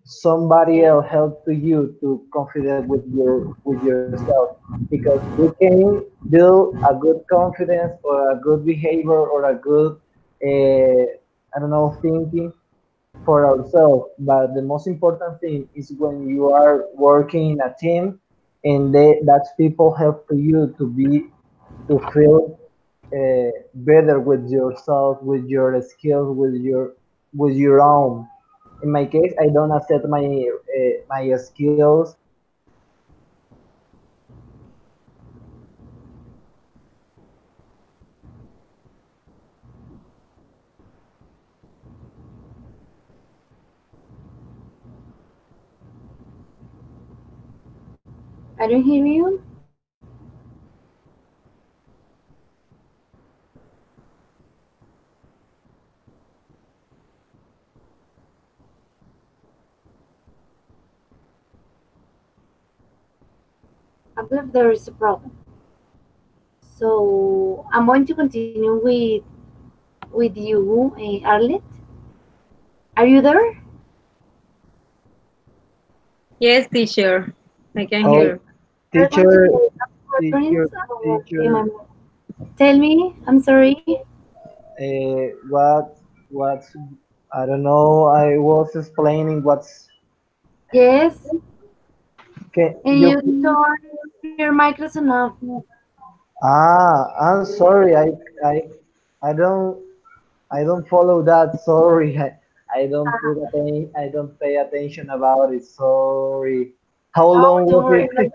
somebody else help to you to confident with yourself, because we can build a good confidence or a good behavior or a good I don't know thinking for ourselves. But the most important thing is when you are working in a team and that people help to you to feel better with yourself, with your skills, with your own. In my case, I don't accept my skills. I don't hear you. I believe there is a problem. So I'm going to continue with you, Arlet. Are you there? Yes, teacher. I can Oh, hear. We're going to teacher, take a teacher, reference. teacher, Tell me, I'm sorry. what's I don't know. I was explaining what's Yes, can and you. you turn your microphone off. I'm sorry. I don't I don't follow that. Sorry. I don't pay attention about it. Sorry. How long Don't was worry. it?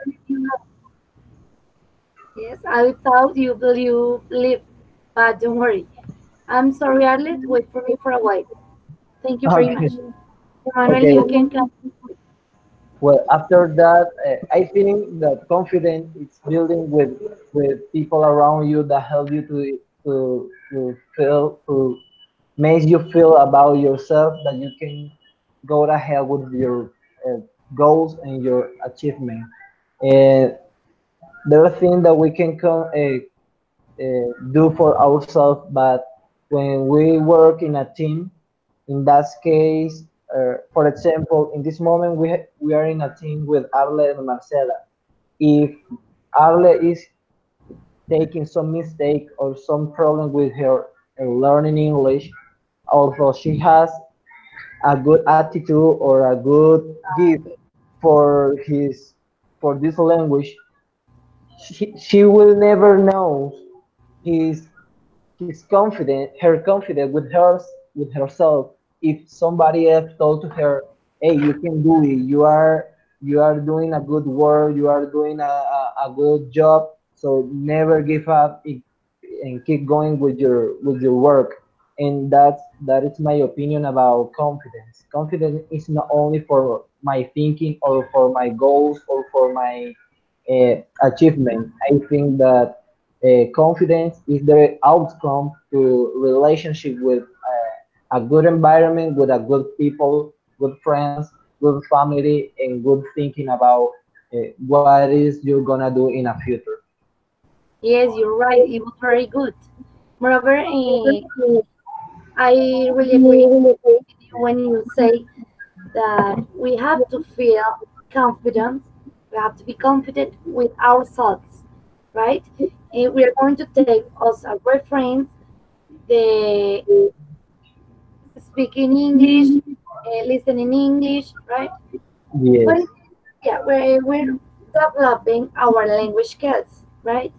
Yes, I thought you leave, but don't worry. I'm sorry, Arlet. Wait for me for a while. Thank you very Okay. much. Emmanuel, Okay. you can come. Well, after that, I think that confidence is building with people around you that help you to feel to makes you feel about yourself that you can go ahead with your goals and your achievement. And there are things that we can do for ourselves, but when we work in a team, in that case, for example, in this moment we are in a team with Arle and Marcela. If Arle is taking some mistake or some problem with her learning English, although she has a good attitude or a good gift for his for this language, she will never know his his confident her confident with herself if somebody else told to her, hey, you can do it, you are doing a good work, you are doing a good job, so never give up and keep going with your work. And that is my opinion about confidence. Confidence is not only for my thinking or for my goals or for my achievement. I think that confidence is the outcome to relationship with a good environment, with a good people, good friends, good family, and good thinking about what is you're gonna do in a future. Yes, you're right. It was very good. Moreover, I really agree with you when you say that we have to feel confident. We have to be confident with ourselves, right? And we are going to take as a reference the speaking English, listening English, right? Yes, When yeah, we're developing our language skills, right?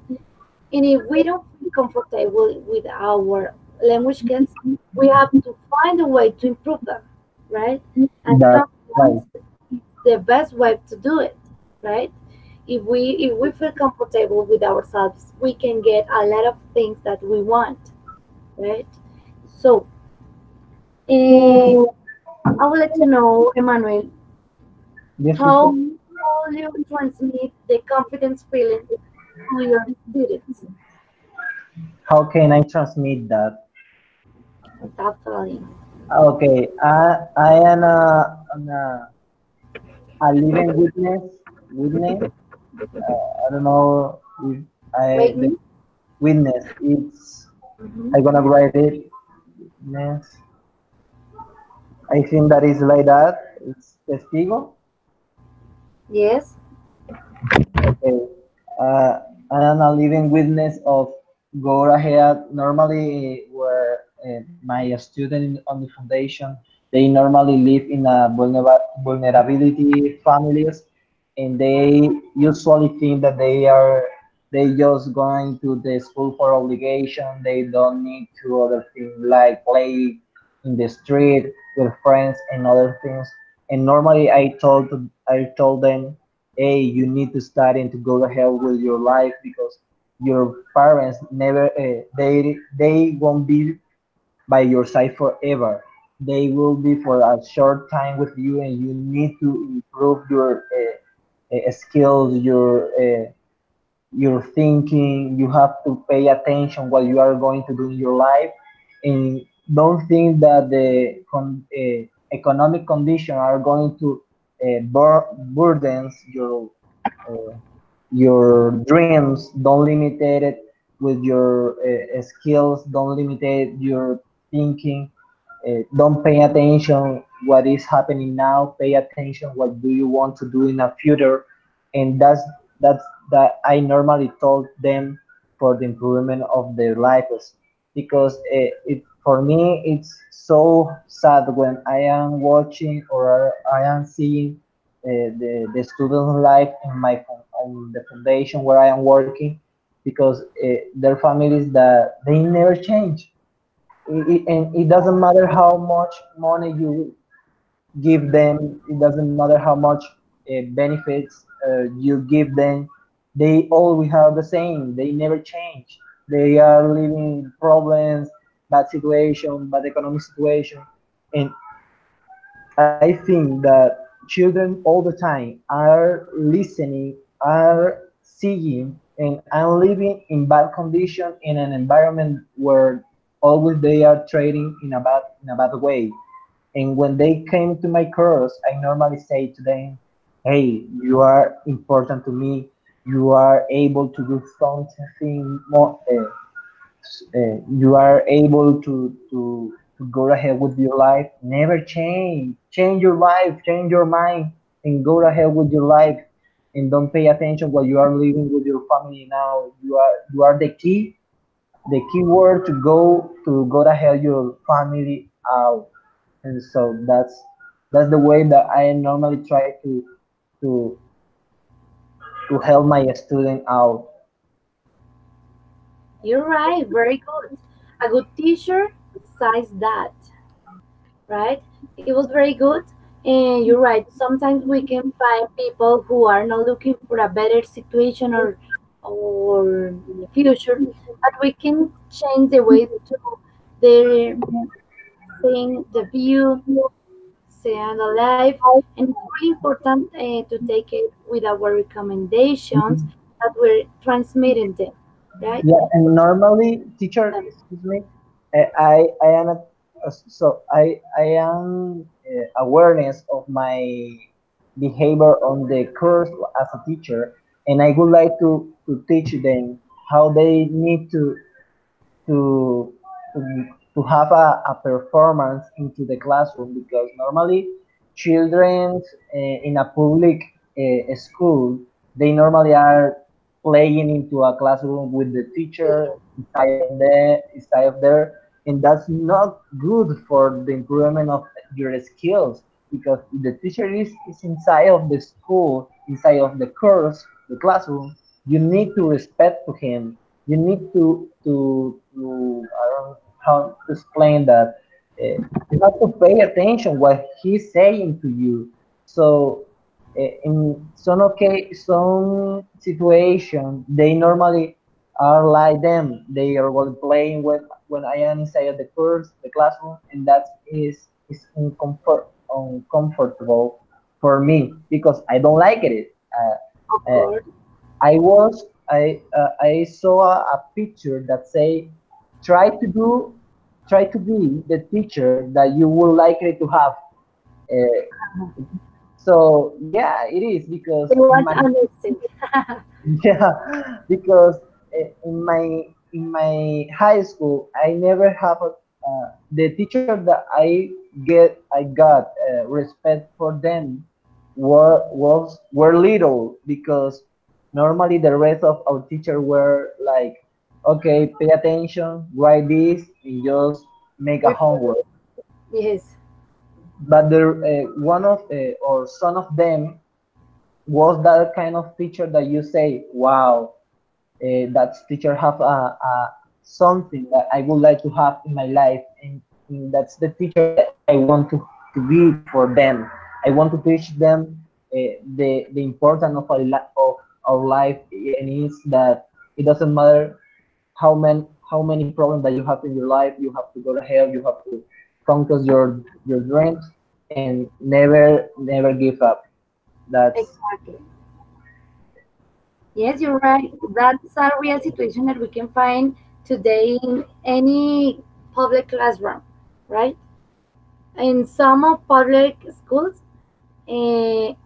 And if we don't feel comfortable with our language skills, we have to find a way to improve them, right? And that's right. confidence is the best way to do it, right? If we feel comfortable with ourselves, we can get a lot of things that we want, right? So, eh, I would like to know, Emmanuel, Yes, how teacher. will you transmit the confidence feeling to your students How can I transmit that? without failing? Okay, I am a living witness. I don't know if the Wait, witness. It's mhm. I'm gonna write it. Witness. I think that is like that. It's testigo. Yes. Okay. Uh, I am a living witness of go ahead. Normally, where my student on the foundation, they normally live in a vulnerability families, and they usually think that they just going to the school for obligation. They don't need to other things like play in the street with friends and other things. And normally, I told them, hey, you need to study and to go ahead with your life because your parents never they won't be by your side forever. They will be for a short time with you, and you need to improve your skills, your thinking. You have to pay attention what you are going to do in your life, and don't think that the economic condition are going to burdens uh, your dreams. Don't limit it with your skills. Don't limit it your thinking. Don't pay attention what is happening now. Pay attention what do you want to do in the future, and that's that I normally told them for the improvement of their lives, because it for me it's so sad when I am watching or I am seeing the student life in on the foundation where I am working, because their families that they never change. And it doesn't matter how much money you give them. It doesn't matter how much benefits you give them. They always have the same. They never change. They are living problems, bad situation, bad economic situation, and I think that children all the time are listening, are seeing, and are living in bad condition in an environment where always they are trading in a bad way. And when they came to my course, I normally say to them, "Hey, you are important to me. You are able to do something more. You are able to go ahead with your life. Never change your life, change your mind, and go ahead with your life, and don't pay attention while you are living with your family now. You are the key word to go ahead your family out." And so that's the way that I normally try to to help my student out. You're right. Very good. A good teacher says that, right? It was very good. And you're right. Sometimes we can find people who are not looking for a better situation or future, but we can change the way to their seeing the view, seeing the life, and it's really important to take it with our recommendations that we're transmitting them, right? Yeah, and normally, teacher, Um, excuse me, I am I am awareness of my behavior on the course as a teacher, and I would like to teach them how they need to to, to have a performance into the classroom, because normally children in a public school, they normally are playing into a classroom with the teacher inside of there, and that's not good for the improvement of your skills, because if the teacher is inside of the school, inside of the course, the classroom, you need to respect to him. You need to I don't know how to explain that. You have to pay attention what he's saying to you. So in some situation, they normally are like them. They are well playing when I am inside of the classroom, and that is uncomfortable for me, because I don't like it. of Uh, course. I saw a picture that say, try to do try to be the teacher that you would likely to have. Uh, so yeah, it is, because They in want my to understand. yeah, because in my high school I never have the teacher that I got respect for them were little because normally the rest of our teacher were like, okay, pay attention, write this, and just make a homework. Yes. But the one of or some of them was that kind of teacher that you say, wow, that teacher have a something that I would like to have in my life, and that's the teacher that I want to be for them. I want to teach them the importance of of our life, and is that it doesn't matter how many problems that you have in your life, you have to go to hell, you have to conquer your dreams and never give up. That's Exactly. Yes, you're right. That's a real situation that we can find today in any public classroom, right? In some of public schools,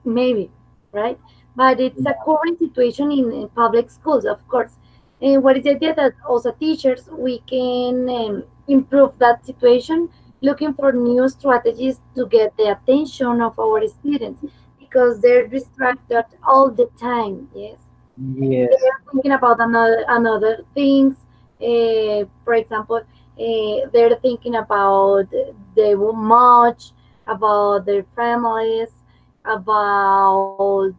maybe, right? But it's a current situation in public schools, of course. And what is the idea that also teachers, we can improve that situation, looking for new strategies to get the attention of our students because they're distracted all the time. Yes, yes. they're thinking about another things. For example, they're thinking about the much about their families, about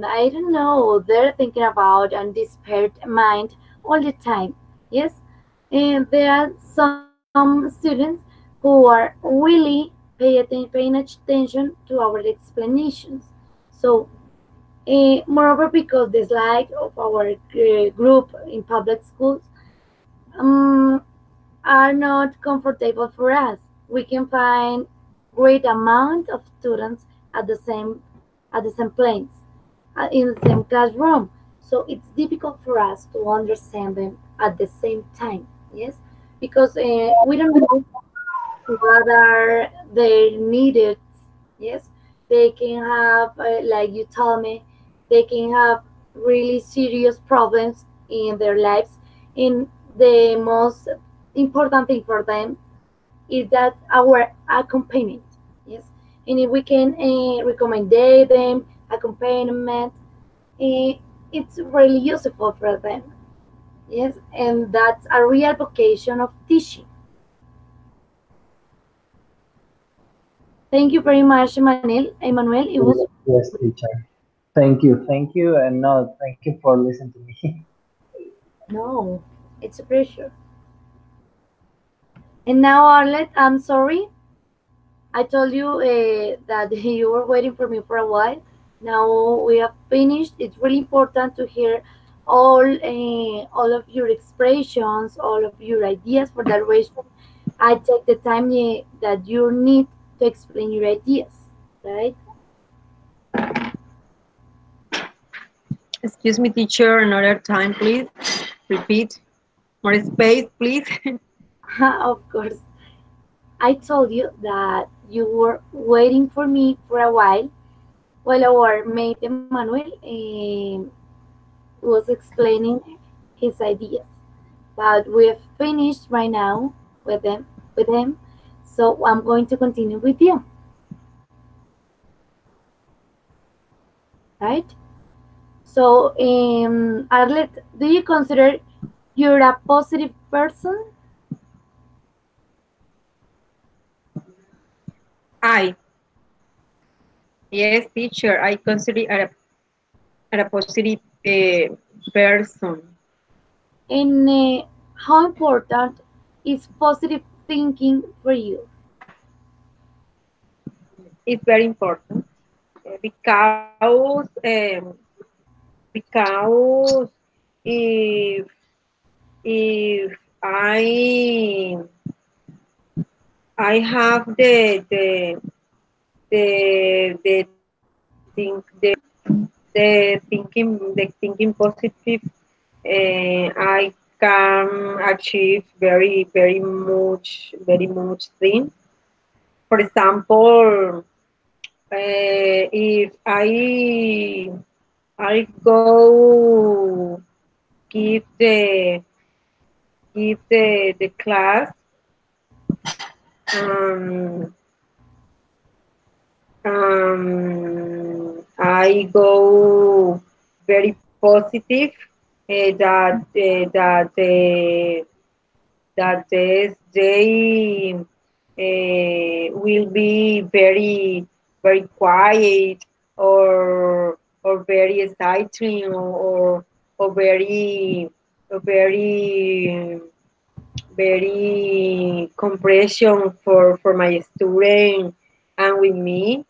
I don't know. They're thinking about and despaired mind all the time. Yes, and there are some students who are really paying attention to our explanations. So moreover, because the slide of our group in public schools um, are not comfortable for us, we can find great amount of students at the same place, in the same classroom. So it's difficult for us to understand them at the same time. Yes, because we don't know what are their needs. Yes, they can have like you told me, they can have really serious problems in their lives, and the most important thing for them is that our accompaniment. Yes, and if we can recommend them accompaniment, uh, it's really useful for them. Yes, and that's a real vocation of teaching. Thank you very much, Emmanuel. Emmanuel, it was Yes, teacher. Thank you, and no, thank you for listening to me. no, it's a pleasure. And now, Arlet, I'm sorry. I told you that you were waiting for me for a while. Now we have finished. It's really important to hear all of your expressions, all of your ideas for that reason. I take the time that you need to explain your ideas, right? Excuse me, teacher, another time, please. Repeat. More space, please. Of course. I told you that you were waiting for me for a while our mate Emmanuel was explaining his ideas. But we've finished right now with him. So I'm going to continue with you, right? So, Arlet, do you consider you're a positive person? I. Yes, teacher. I consider a positive person. And how important is positive thinking for you? It's very important because if if I have the thinking positive, I can achieve very much thing. For example, if I go give the class, Um, I go very positive that this day will be very quiet or very exciting or very very compression for my student and with me.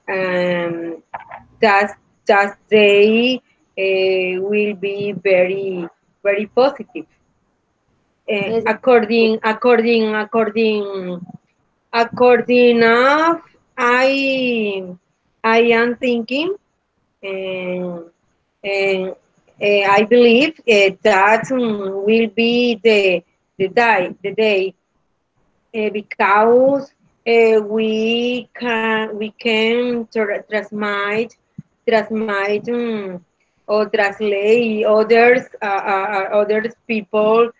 Um, that that they will be very positive. Yes, According of I I am thinking and I believe that will be the day because we can transmit or translate others people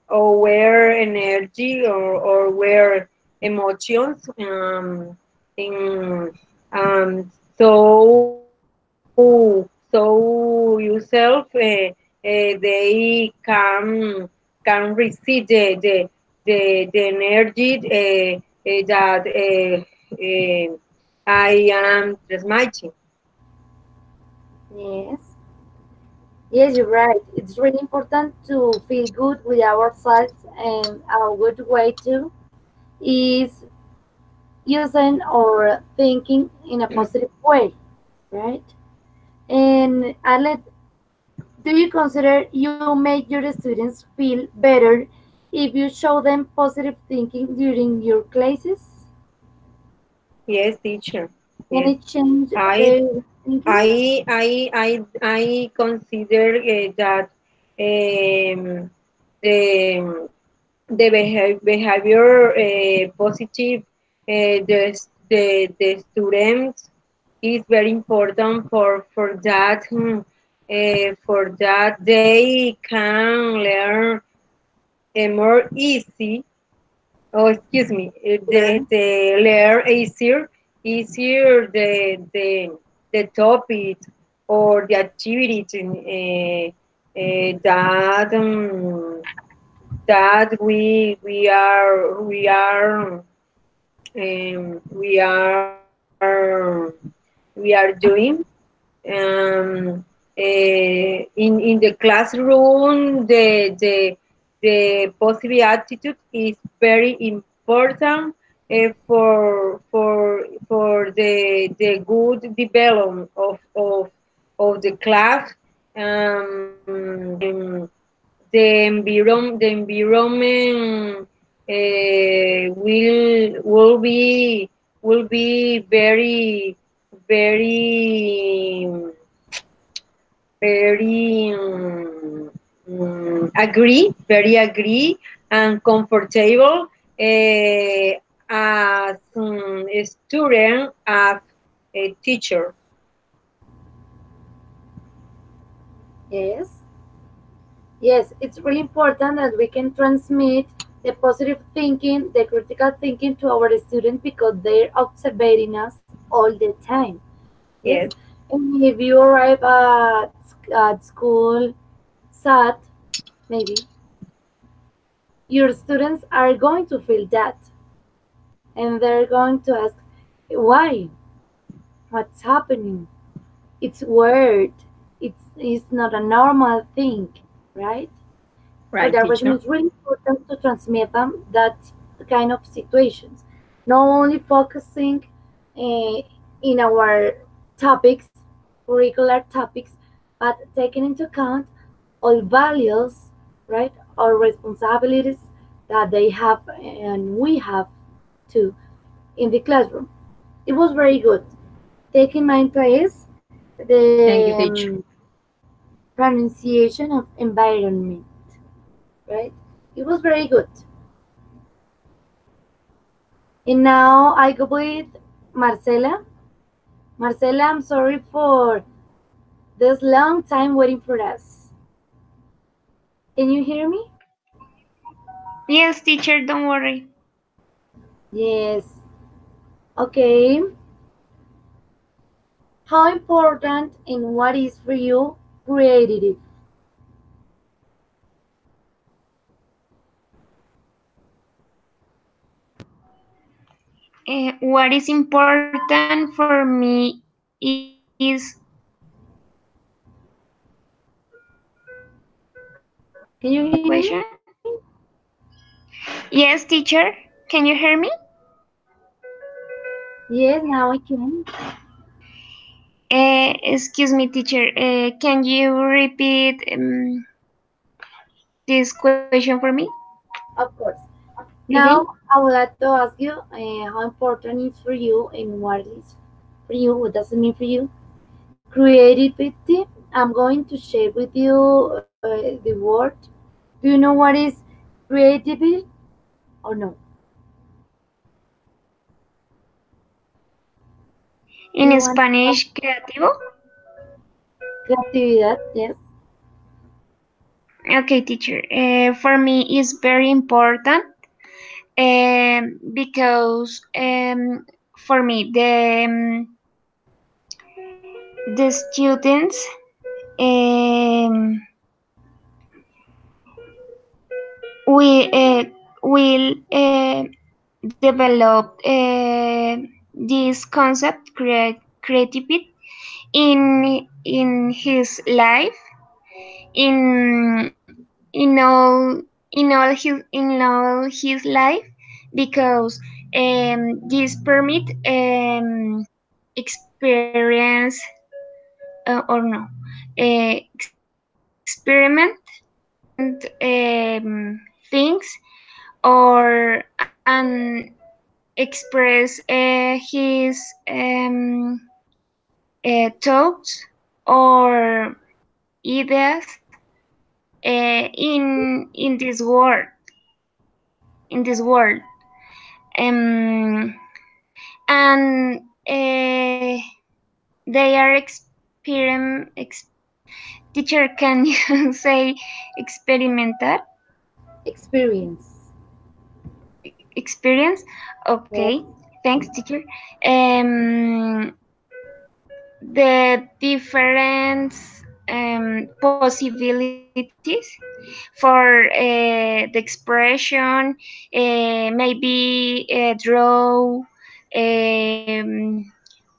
or energy or emotions in so yourself they can receive the energy that I am transmitting. yes, yes, you're right. It's really important to feel good with ourselves, and a good way to is using or thinking in a positive way, right? And Arlet, do you consider you make your students feel better if you show them positive thinking during your classes? Yes, teacher. Can Yes, it change I their thinking? I consider that the behavior positive the students is very important for that they can learn more easy. Oh, excuse me, Yeah. the learn easier the topic or the activity that we are doing in the classroom the positive attitude is very important for the good development of the class. The environment will be very very agree and comfortable as a student as a teacher. Yes. Yes, it's really important that we can transmit the positive thinking, the critical thinking to our students because they're observing us all the time. Yes. Yes, And if you arrive at school sad, maybe, your students are going to feel that. And they're going to ask, why? What's happening? It's weird. It's not a normal thing, right? For right, that reason, teacher. it's really important to transmit them that kind of situations. Not only focusing uh, in our topics, curricular topics, but taking into account all values, right, or responsibilities that they have and we have too in the classroom. It was very good. Taking my place, Thank the you, teacher. pronunciation of environment, right? It was very good. And now I go with Marcela. Marcela, I'm sorry for this long time waiting for us. Can you hear me? Yes, teacher, don't worry. Yes. Okay. How important and what is for you creative? What is important for me is Can you hear me? question. Yes, teacher. Can you hear me? Yes, now I can. Excuse me, teacher. Can you repeat this question for me Of course. again? Now I would like to ask you how important is for you and what is for you, what does it mean for you? Creativity. I'm going to share with you the word. Do you know what is creativity or no? Do you In want to know Spanish, creativo. creatividad? Yes. Okay, teacher. For me, is very important because for me, the students um, we will develop this concept creativity in his life in in all his life because this permit experience or no experiment different things or and express his thoughts or ideas in this world in this world um, and they are teacher, can you say experimentar Experience. experience? Yes. Okay, thanks, teacher. um the different possibilities for the expression, maybe draw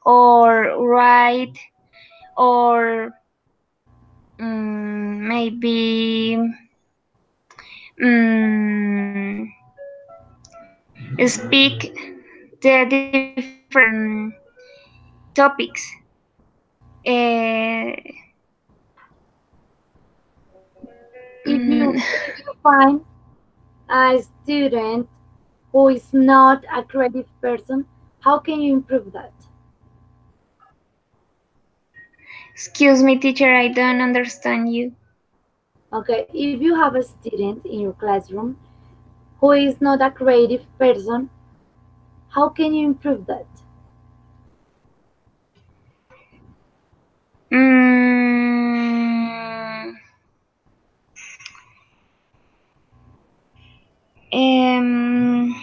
or write or maybe um, speak the different topics. Uh, If you find a student who is not a creative person, how can you improve that? excuse me, teacher, I don't understand you. Okay, if you have a student in your classroom who is not a creative person, how can you improve that? Mm, um,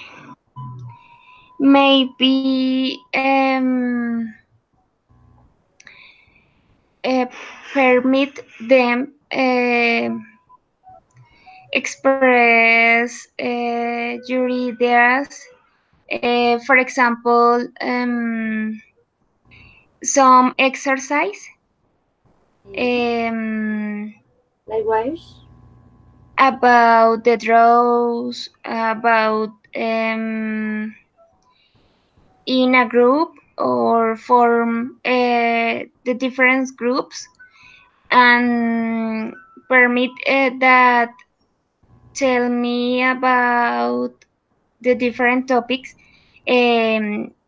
maybe uh, permit them express your ideas. For example, some exercise Yes. um, Likewise. about the draws, about in a group or form the different groups and permit that tell me about the different topics,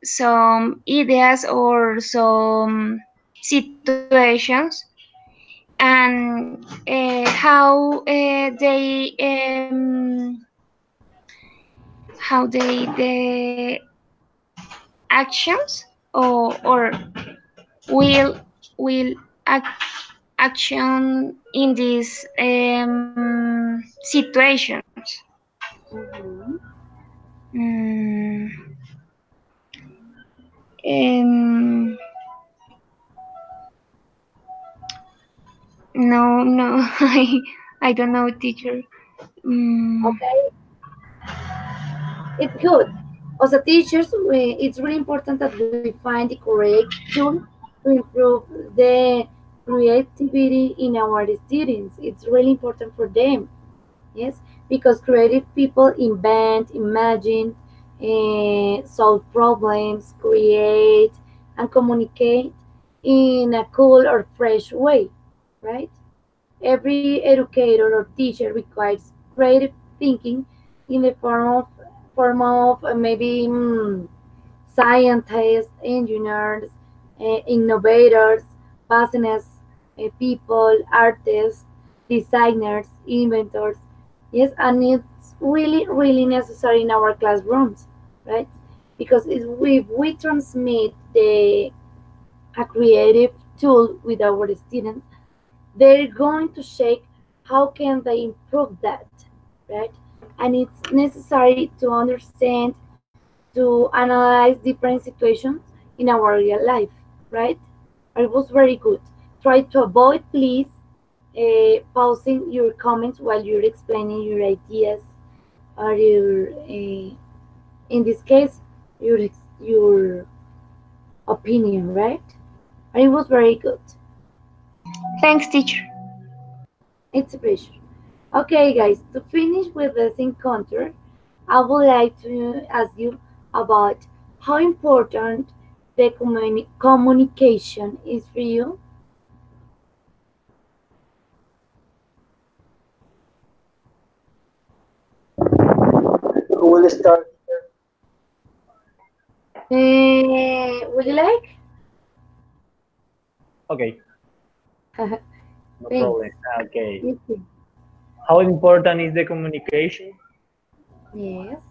some ideas or some situations and how they the actions or will act, action in these situations. Mhm. Mm. Um, no, no, I don't know, teacher. Mm, Okay, it's good. As a teachers, it's really important that we find the correct tool to improve the creativity in our students. It's really important for them. Yes, because creative people invent, imagine, solve problems, create, and communicate in a cool or fresh way, right? Every educator or teacher requires creative thinking in the form of maybe scientists, engineers, innovators, business people, artists, designers, inventors. Yes, and it's really, really necessary in our classrooms, right? Because if we transmit a creative tool with our students, they're going to check how can they improve that, right? And it's necessary to understand, to analyze different situations in our real life, right? It was very good. Try to avoid, please, pausing your comments while you're explaining your ideas or in this case, your opinion, right? And it was very good. thanks, teacher. It's a pleasure. Okay, guys, to finish with this encounter, I would like to ask you about how important the communication is for you. Who will start? Would you like? Okay, no Thanks. problem. Okay. You too. How important is the communication? Yes.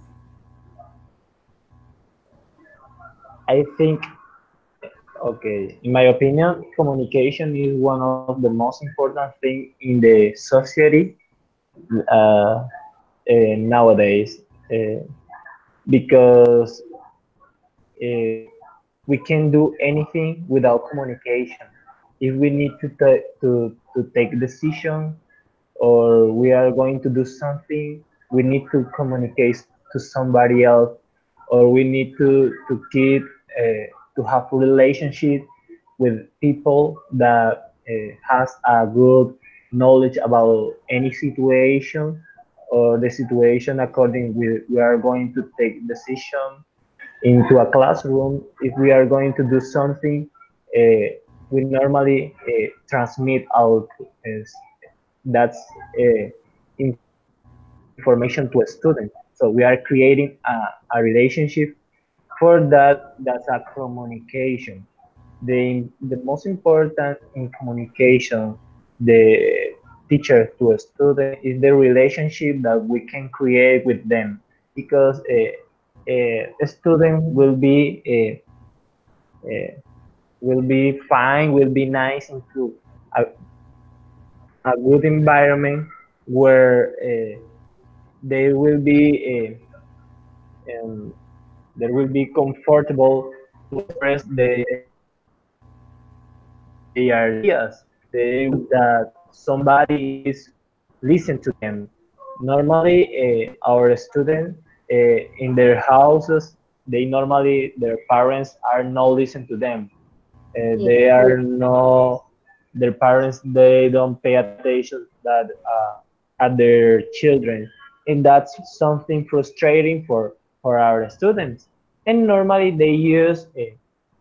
I think, okay, in my opinion, communication is one of the most important things in the society uh, nowadays, uh, because uh, we can do anything without communication. If we need to take decision or we are going to do something, we need to communicate to somebody else, or we need to keep to have a relationship with people that has a good knowledge about any situation or the situation according we are going to take decision into a classroom. If we are going to do something, uh, we normally transmit out that's information to a student. So we are creating a relationship. For that's a communication. The most important in communication, the teacher to a student, is the relationship that we can create with them, because a student uh, will be fine, will be nice into a, a good environment where they will be um, they will be comfortable to express their ideas. They that somebody is listen to them. Normally, our students in their houses, they normally their parents are not listen to them. Yes. They are no their parents. They don't pay attention that at their children, and that's something frustrating for our students. And normally they use a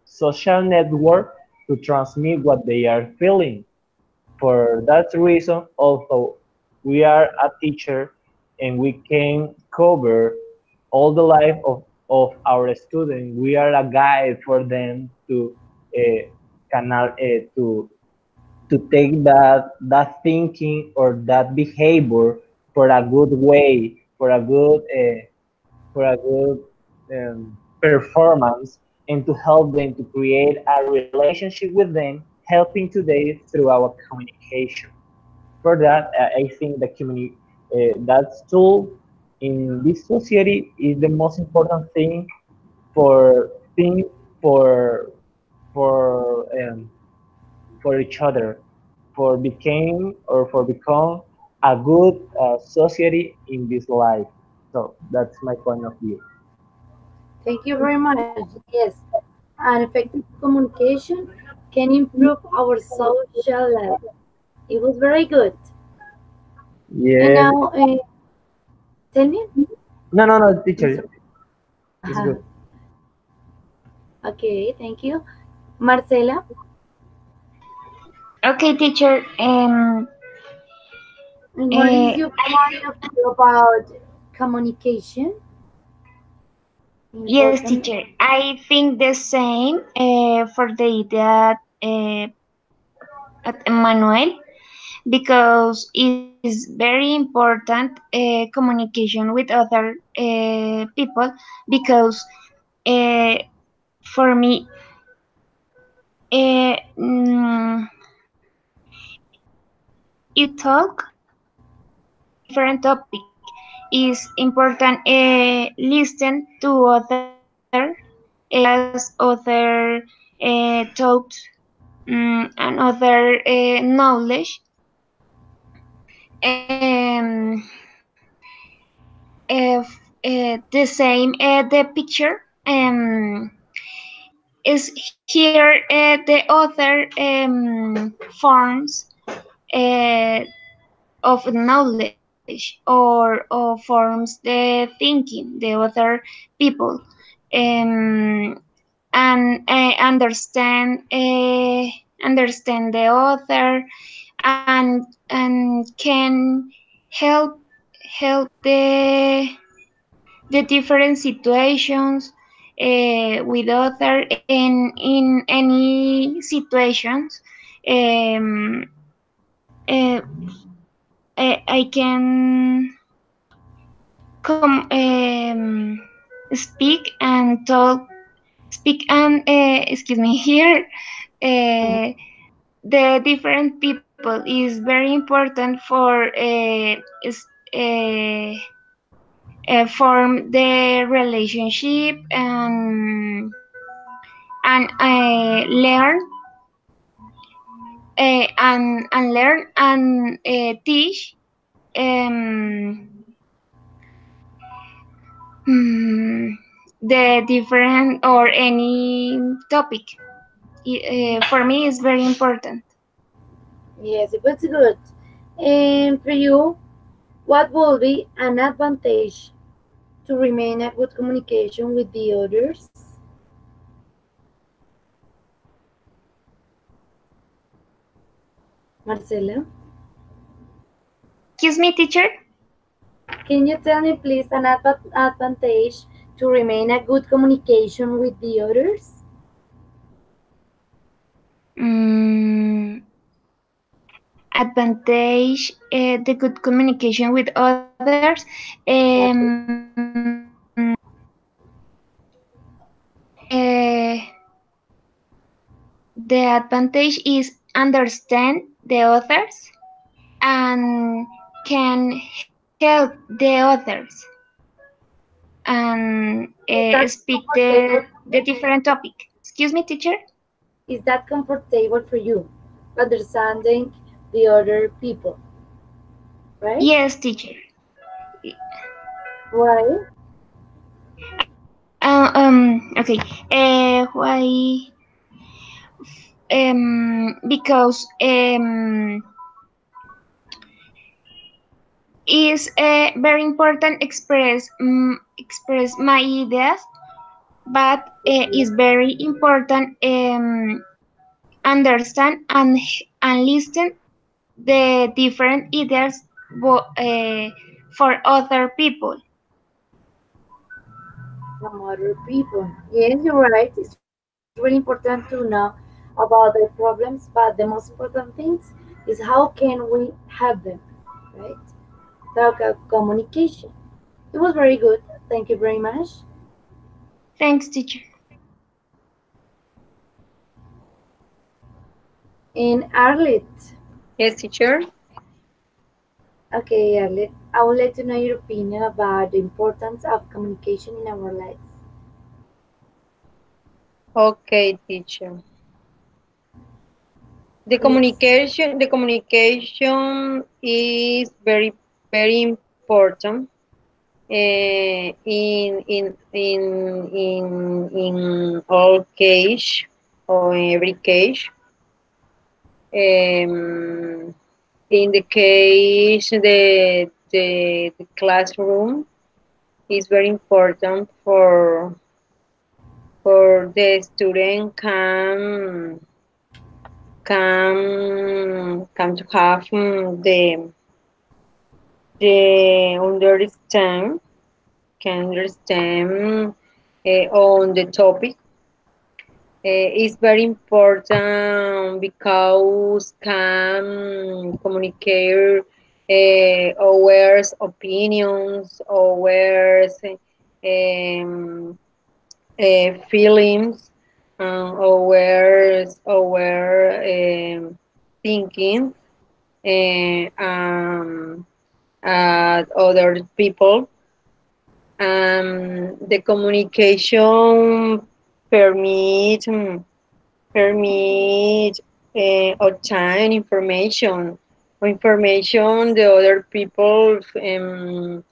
social network to transmit what they are feeling. For that reason, also we are a teacher and we can cover all the life of our students. We are a guide for them to uh, to take that thinking or that behavior for a good way, for a good performance, and to help them to create a relationship with them, helping today through our communication. For that, I think that tool in this society is the most important thing for things for for um, for each other, for became or for become a good society in this life. So that's my point of view. Thank you very much. Yes, an effective communication can improve our social life. It was very good. And Yes. now, tell me, No, no, no, teacher. Mr. It's good. Okay, thank you. Marcela, Okay, teacher. and what is Uh, your point of view about communication? yes, Important. teacher. I think the same for the idea at Emmanuel because it's very important communication with other people because uh, for me mm, you talk different topic is important listen to other as other thoughts and other knowledge um, if, the same the picture is here the other forms uh, of knowledge or forms the thinking the other people um, and understand the author and can help the different situations with other in any situations um, uh, I can come speak and talk speak and excuse me here uh, the different people is very important for form the relationship and learn and learn and teach um, mm, the different or any topic. For me, is very important. Yes, it was good. And for you, what will be an advantage to remain a good communication with the others? Marcela, Excuse me, teacher. can you tell me please an advantage to remain a good communication with the others? Mm, advantage the good communication with others. Exactly. Um, uh, the advantage is understand the others and can help the others and Is that speak comfortable for the you? different topic. Excuse me, teacher? Is that comfortable for you? Understanding the other people, right? Yes, teacher. Why? Okay. Why? Because is very important express my ideas, but is very important understand and listen the different ideas for other people. From other people. Yes, you're right. It's really important to know about their problems, but the most important things is how can we help them, right? Talk of communication. It was very good. Thank you very much. Thanks, teacher. And Arlet. Yes, teacher. Okay, Arlet, I would like to know your opinion about the importance of communication in our lives. Okay, teacher. Yes. The communication is very, very important in all case or in every case. Um, in the case the classroom is very important for the student can to have the understand can understand on the topic is very important because can communicate our opinions, our um, feelings, our thinking at other people. The communication permit permit obtain information the other people um,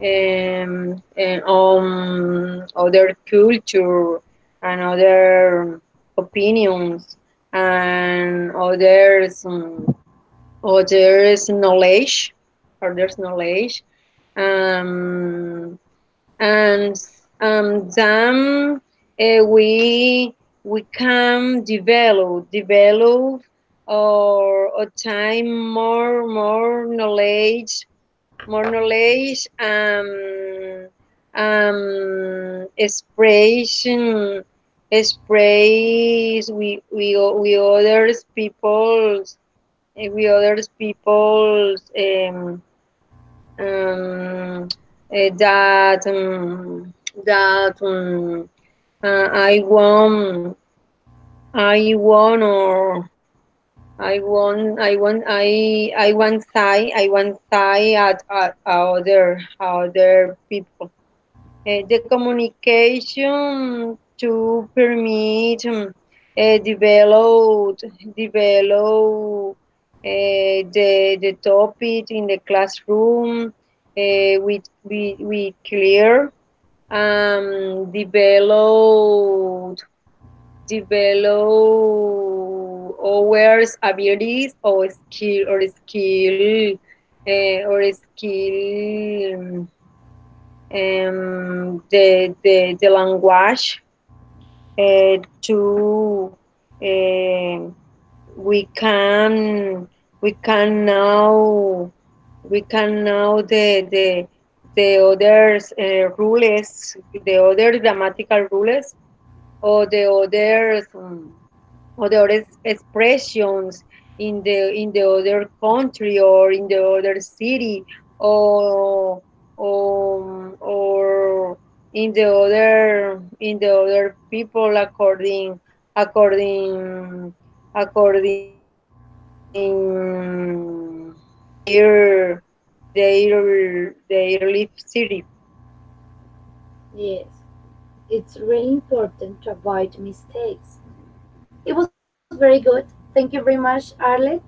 and on other culture and other opinions and others knowledge um, and then we can develop or obtain more knowledge express we others people's um, that I or I want side at other people. The communication to permit develop the topic in the classroom with clear develop our abilities or skill the language to um we can we can know the others rules, the other grammatical rules, or the other expressions in the other country or in the other city or or in the other people according according their live city. Yes. It's really important to avoid mistakes. It was very good. Thank you very much, Arlet.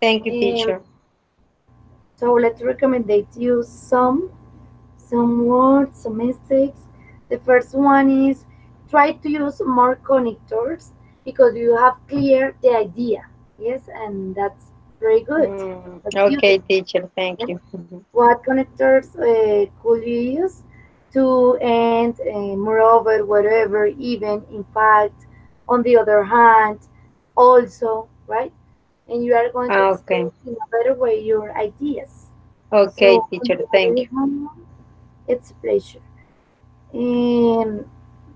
Thank you, And teacher. so let's recommend you some words, some mistakes. The first one is try to use more connectors because you have clear the idea. Yes, and that's very good. Let's use Okay, it. teacher. Thank Yes. you. What connectors could you use to and moreover, whatever, even, in fact, on the other hand, also, right? And you are going to Okay. express in a better way your ideas. Okay, So, on teacher. the Thank other you. hand, it's a pleasure. Um,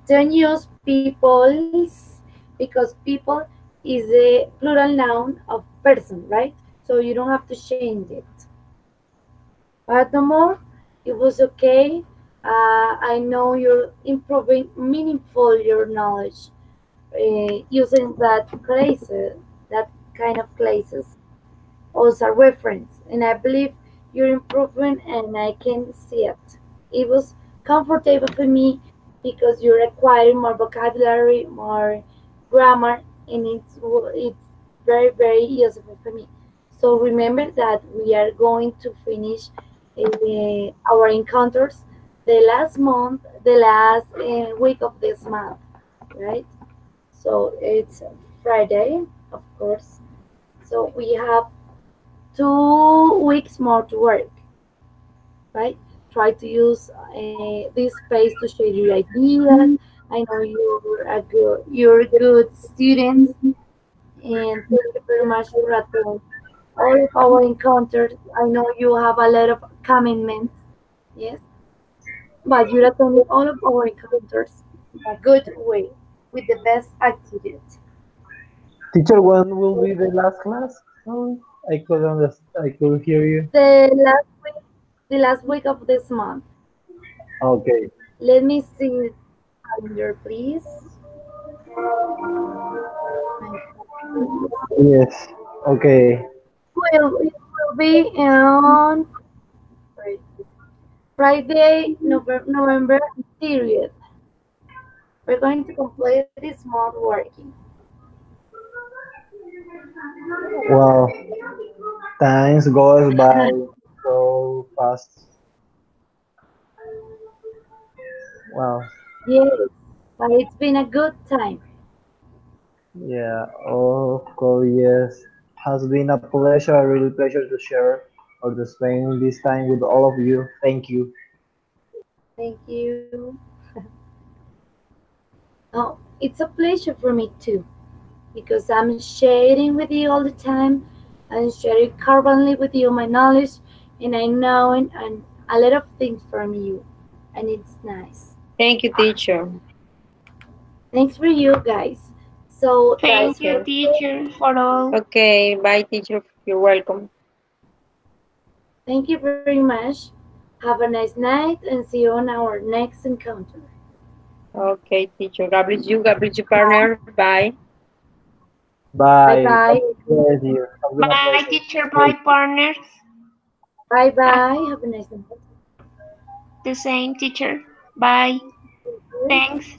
don't use people's because people is a plural noun of person, right? So you don't have to change it. Furthermore, it was okay. I know you're improving meaningful your knowledge using that kind of places as a reference, and I believe you're improving, and I can see it. It was comfortable for me because you require more vocabulary, more grammar, and it's very very useful for me. So remember that we are going to finish our encounters the last month, the last week of this month, right? So it's Friday, of course. So we have 2 weeks more to work, right? Try to use this space to share your ideas. I know you're good students, and thank you very much for attending all of our encounters. I know you have a lot of commitments, yes, but you're attending all of our encounters in a good way with the best attitude. Teacher, when will be the last class? Sorry, I could hear you. The last week, the last week of this month. Okay. Let me see the calendar, please. My calendar. Yes. Okay. It will be on Friday, November 30th. We're going to complete this month working. Well, times goes by so fast. Wow. Yes, but it's been a good time. Yeah. Of course, yes. Has been a pleasure, a real pleasure to share or to spend this time with all of you. Thank you. Thank you. Oh, it's a pleasure for me too, because I'm sharing with you all the time. I'm sharing carbonly with you my knowledge, and I know and a lot of things from you, and it's nice. Thank you, teacher. Thanks for you guys. So Thank that's you, for Okay. today. teacher, for all. Okay. Bye, teacher. You're welcome. Thank you very much. Have a nice night and see you on our next encounter. Okay, teacher. God bless you, partner. Bye. Bye Bye. God bye. bless you. Has been a Bye, pleasure. teacher. Bye, partners. Bye Ah, bye. Have a nice night. the same, teacher. Bye. Thank you. Thanks.